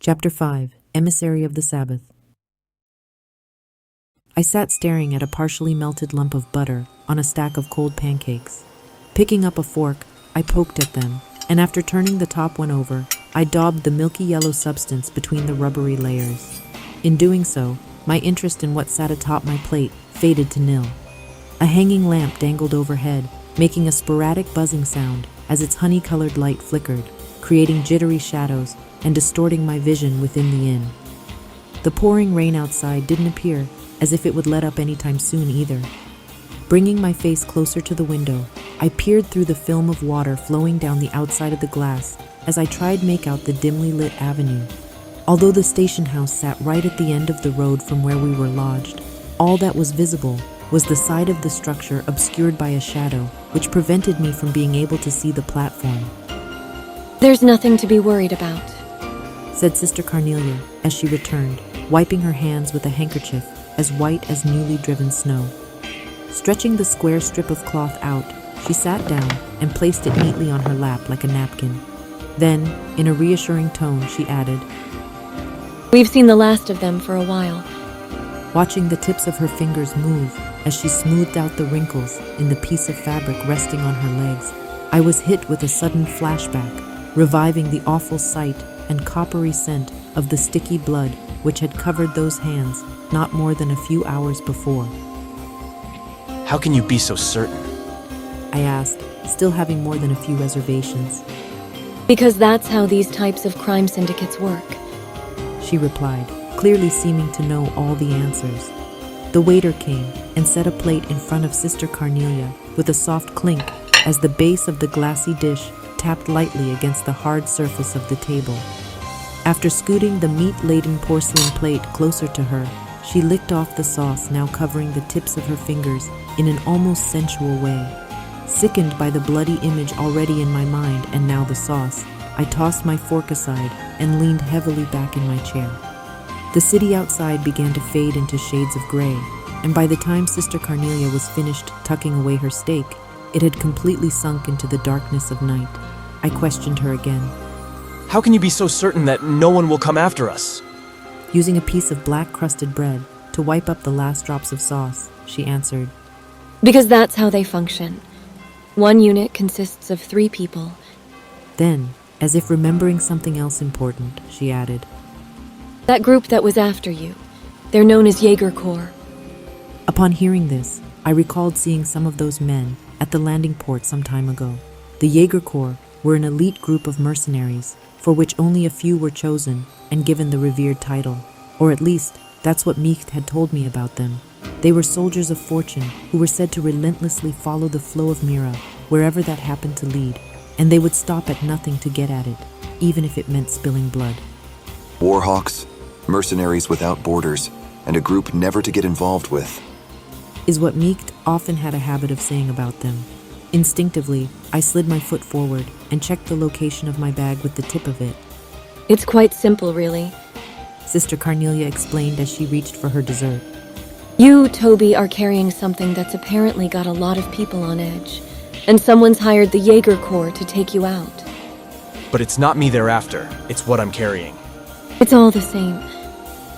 Chapter 5, Emissary of the Sabbath. I sat staring at a partially melted lump of butter on a stack of cold pancakes. Picking up a fork, I poked at them, and after turning the top one over, I daubed the milky yellow substance between the rubbery layers. In doing so, my interest in what sat atop my plate faded to nil. A hanging lamp dangled overhead, making a sporadic buzzing sound as its honey-colored light flickered, creating jittery shadows and distorting my vision within the inn. The pouring rain outside didn't appear as if it would let up anytime soon either. Bringing my face closer to the window, I peered through the film of water flowing down the outside of the glass as I tried to make out the dimly lit avenue. Although the station house sat right at the end of the road from where we were lodged, all that was visible was the side of the structure obscured by a shadow, which prevented me from being able to see the platform. "There's nothing to be worried about," said Sister Carnelia as she returned, wiping her hands with a handkerchief as white as newly driven snow. Stretching the square strip of cloth out, she sat down and placed it neatly on her lap like a napkin. Then, in a reassuring tone, she added, "We've seen the last of them for a while." Watching the tips of her fingers move as she smoothed out the wrinkles in the piece of fabric resting on her legs, I was hit with a sudden flashback, reviving the awful sight and coppery scent of the sticky blood which had covered those hands not more than a few hours before. How can you be so certain? I asked, still having more than a few reservations. "Because that's how these types of crime syndicates work," she replied, clearly seeming to know all the answers. The waiter came and set a plate in front of Sister Carnelia with a soft clink as the base of the glassy dish tapped lightly against the hard surface of the table. After scooting the meat-laden porcelain plate closer to her, she licked off the sauce now covering the tips of her fingers in an almost sensual way. Sickened by the bloody image already in my mind and now the sauce, I tossed my fork aside and leaned heavily back in my chair. The city outside began to fade into shades of gray, and by the time Sister Carnelia was finished tucking away her steak, it had completely sunk into the darkness of night. I questioned her again. How can you be so certain that no one will come after us? Using a piece of black crusted bread to wipe up the last drops of sauce, she answered. "Because that's how they function. One unit consists of 3 people." Then, as if remembering something else important, she added, "That group that was after you, they're known as Jaeger Corps." Upon hearing this, I recalled seeing some of those men at the landing port some time ago. The Jaeger Corps were an elite group of mercenaries, for which only a few were chosen and given the revered title, or at least that's what Micht had told me about them. They were soldiers of fortune who were said to relentlessly follow the flow of Mira wherever that happened to lead, and they would stop at nothing to get at it, even if it meant spilling blood. Warhawks, mercenaries without borders, and a group never to get involved with, is what Micht often had a habit of saying about them. Instinctively, I slid my foot forward and checked the location of my bag with the tip of it. "It's quite simple, really," Sister Carnelia explained as she reached for her dessert. "You, Toby, are carrying something that's apparently got a lot of people on edge, and someone's hired the Jaeger Corps to take you out." But it's not me they're after, it's what I'm carrying. "It's all the same,"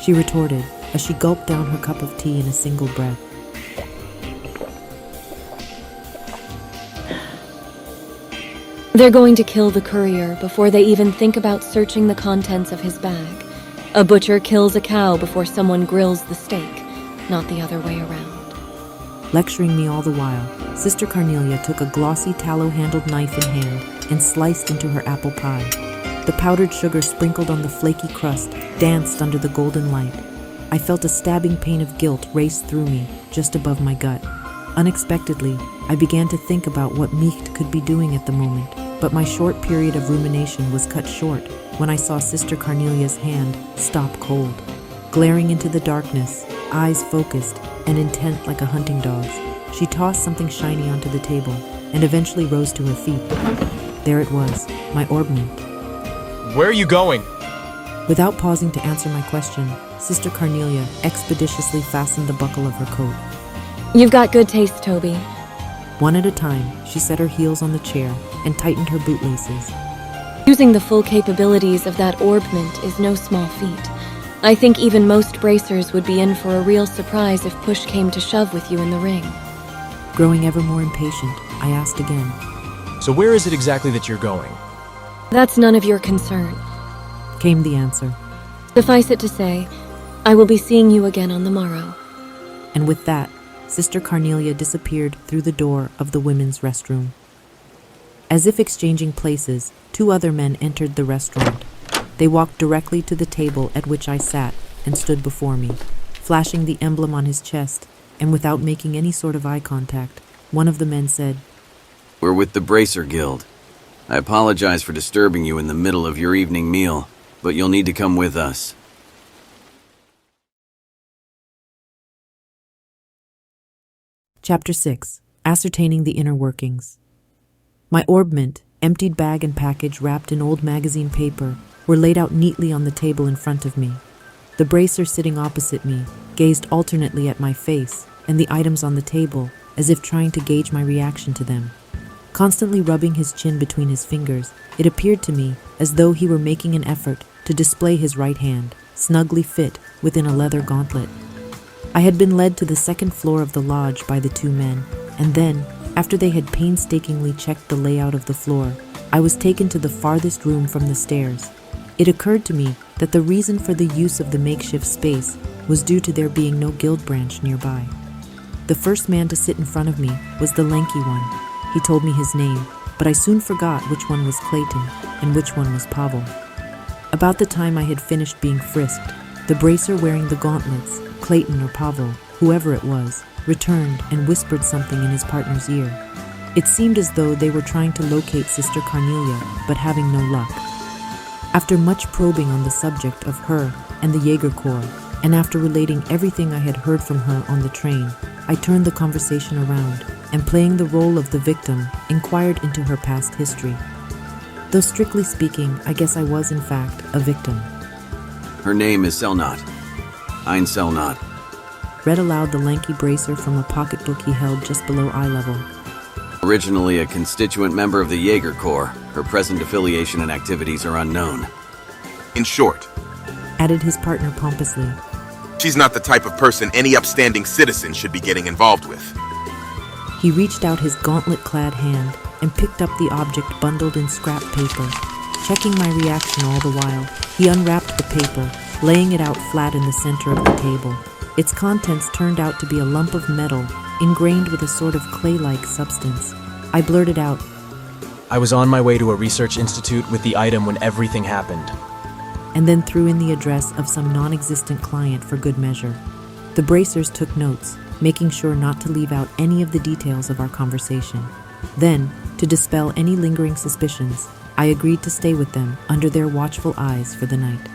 she retorted as she gulped down her cup of tea in a single breath. "They're going to kill the courier before they even think about searching the contents of his bag. A butcher kills a cow before someone grills the steak, not the other way around." Lecturing me all the while, Sister Carnelia took a glossy tallow-handled knife in hand and sliced into her apple pie. The powdered sugar sprinkled on the flaky crust danced under the golden light. I felt a stabbing pain of guilt race through me, just above my gut. Unexpectedly, I began to think about what Micht could be doing at the moment, but my short period of rumination was cut short when I saw Sister Carnelia's hand stop cold. Glaring into the darkness, eyes focused and intent like a hunting dog's, she tossed something shiny onto the table and eventually rose to her feet. There it was, my orbment. Where are you going? Without pausing to answer my question, Sister Carnelia expeditiously fastened the buckle of her coat. "You've got good taste, Toby." One at a time, she set her heels on the chair and tightened her bootlaces. "You Using the full capabilities of that orbment is no small feat. I think even most bracers would be in for a real surprise if push came to shove with you in the ring. Growing ever more impatient, I asked again. So where is it exactly that you're going? That's none of your concern. Came the answer. Suffice it to say, I will be seeing you again on the morrow. And with that, Sister Carnelia disappeared through the door of the women's restroom. As if exchanging places, 2 other men entered the restaurant. They walked directly to the table at which I sat and stood before me, flashing the emblem on his chest, and without making any sort of eye contact, one of the men said, "We're with the Bracer Guild. I apologize for disturbing you in the middle of your evening meal, but you'll need to come with us." Chapter 6. Ascertaining the Inner Workings. My orbment, emptied bag and package wrapped in old magazine paper were laid out neatly on the table in front of me. The bracer sitting opposite me gazed alternately at my face and the items on the table as if trying to gauge my reaction to them. Constantly rubbing his chin between his fingers, it appeared to me as though he were making an effort to display his right hand, snugly fit within a leather gauntlet. I had been led to the second floor of the lodge by the 2 men, and then, after they had painstakingly checked the layout of the floor, I was taken to the farthest room from the stairs. It occurred to me that the reason for the use of the makeshift space was due to there being no guild branch nearby. The first man to sit in front of me was the lanky one. He told me his name, but I soon forgot which one was Clayton and which one was Pavel. About the time I had finished being frisked, the bracer wearing the gauntlets, Clayton or Pavel, whoever it was, returned and whispered something in his partner's ear. It seemed as though they were trying to locate Sister Carnelia, but having no luck. After much probing on the subject of her and the Jaeger Corps, and after relating everything I had heard from her on the train, I turned the conversation around and, playing the role of the victim, inquired into her past history. Though strictly speaking, I guess I was in fact a victim. "Her name is Selnate. Ein Selnate." Read aloud the lanky bracer from a pocketbook he held just below eye level. Originally a constituent member of the Jaeger Corps, her present affiliation and activities are unknown. In short, Added his partner pompously. she's not the type of person any upstanding citizen should be getting involved with. He reached out his gauntlet-clad hand and picked up the object bundled in scrap paper. Checking my reaction all the while, he unwrapped the paper, laying it out flat in the center of the table. Its contents turned out to be a lump of metal, ingrained with a sort of clay-like substance. I blurted out, I was on my way to a research institute with the item when everything happened. and then threw in the address of some non-existent client for good measure. The bracers took notes, making sure not to leave out any of the details of our conversation. Then, to dispel any lingering suspicions, I agreed to stay with them under their watchful eyes for the night.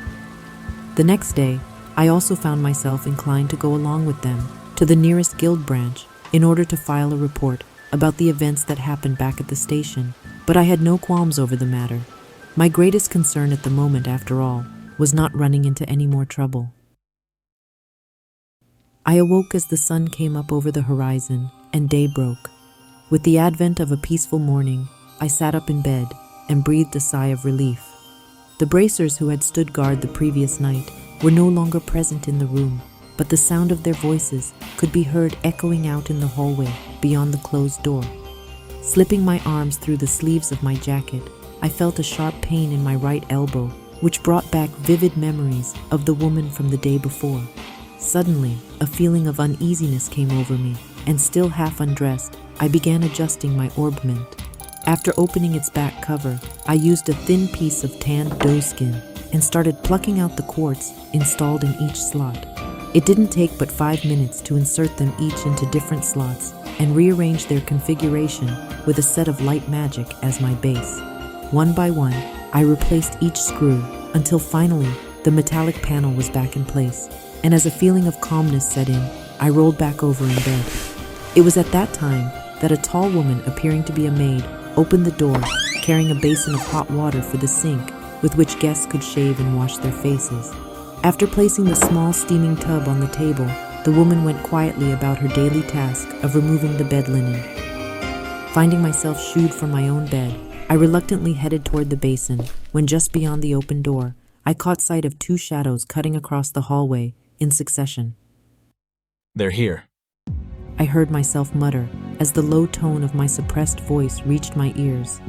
The next day, I also found myself inclined to go along with them to the nearest guild branch in order to file a report about the events that happened back at the station, but I had no qualms over the matter. My greatest concern at the moment, after all, was not running into any more trouble. I awoke as the sun came up over the horizon and day broke. With the advent of a peaceful morning, I sat up in bed and breathed a sigh of relief. The bracers who had stood guard the previous night were no longer present in the room, but the sound of their voices could be heard echoing out in the hallway beyond the closed door. Slipping my arms through the sleeves of my jacket, I felt a sharp pain in my right elbow, which brought back vivid memories of the woman from the day before. Suddenly, a feeling of uneasiness came over me, and still half undressed, I began adjusting my orbment. After opening its back cover, I used a thin piece of tanned doe skin and started plucking out the quartz installed in each slot. It didn't take but 5 minutes to insert them each into different slots and rearrange their configuration with a set of light magic as my base. One by one, I replaced each screw until finally the metallic panel was back in place, and as a feeling of calmness set in, I rolled back over in bed. It was at that time that a tall woman appearing to be a maid opened the door, carrying a basin of hot water for the sink with which guests could shave and wash their faces. After placing the small steaming tub on the table, the woman went quietly about her daily task of removing the bed linen. Finding myself shooed from my own bed, I reluctantly headed toward the basin when just beyond the open door, I caught sight of two shadows cutting across the hallway in succession. They're here. I heard myself mutter as the low tone of my suppressed voice reached my ears.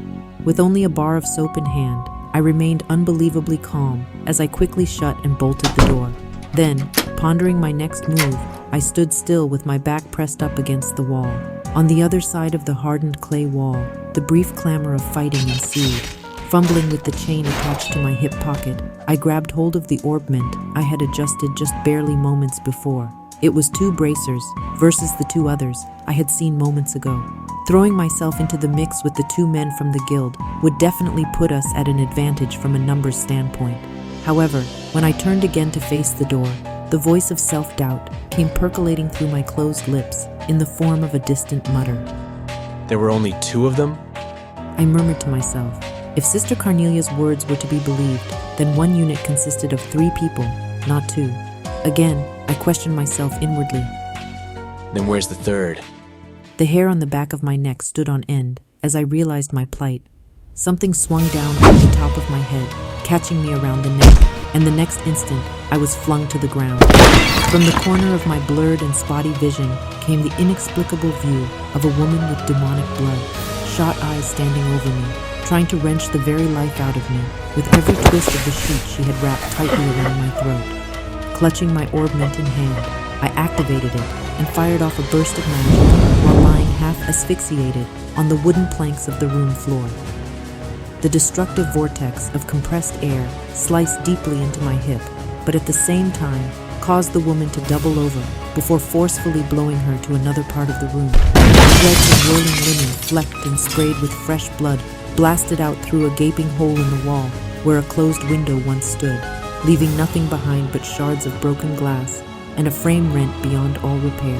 With only a bar of soap in hand, I remained unbelievably calm as I quickly shut and bolted the door. Then, pondering my next move, I stood still with my back pressed up against the wall. On the other side of the hardened clay wall, the brief clamor of fighting ensued. Fumbling with the chain attached to my hip pocket, I grabbed hold of the orbment I had adjusted just barely moments before. It was 2 bracers versus the 2 others I had seen moments ago. Throwing myself into the mix with the 2 men from the guild would definitely put us at an advantage from a numbers standpoint. However, when I turned again to face the door, the voice of self-doubt came percolating through my closed lips in the form of a distant mutter. There were only 2 of them? I murmured to myself. If Sister Carnelia's words were to be believed, then one unit consisted of 3 people, not 2. Again, I questioned myself inwardly. Then where's the 3rd? The hair on the back of my neck stood on end as I realized my plight. Something swung down on the top of my head, catching me around the neck, and the next instant, I was flung to the ground. From the corner of my blurred and spotty vision came the inexplicable view of a woman with demonic blood, shot eyes standing over me, trying to wrench the very life out of me with every twist of the sheet she had wrapped tightly around my throat. Clutching my orbment in hand, I activated it and fired off a burst of magic while lying half asphyxiated on the wooden planks of the room floor. The destructive vortex of compressed air sliced deeply into my hip, but at the same time caused the woman to double over before forcefully blowing her to another part of the room. Threads of whirling linen, flecked and sprayed with fresh blood, blasted out through a gaping hole in the wall where a closed window once stood, leaving nothing behind but shards of broken glass and a frame rent beyond all repair.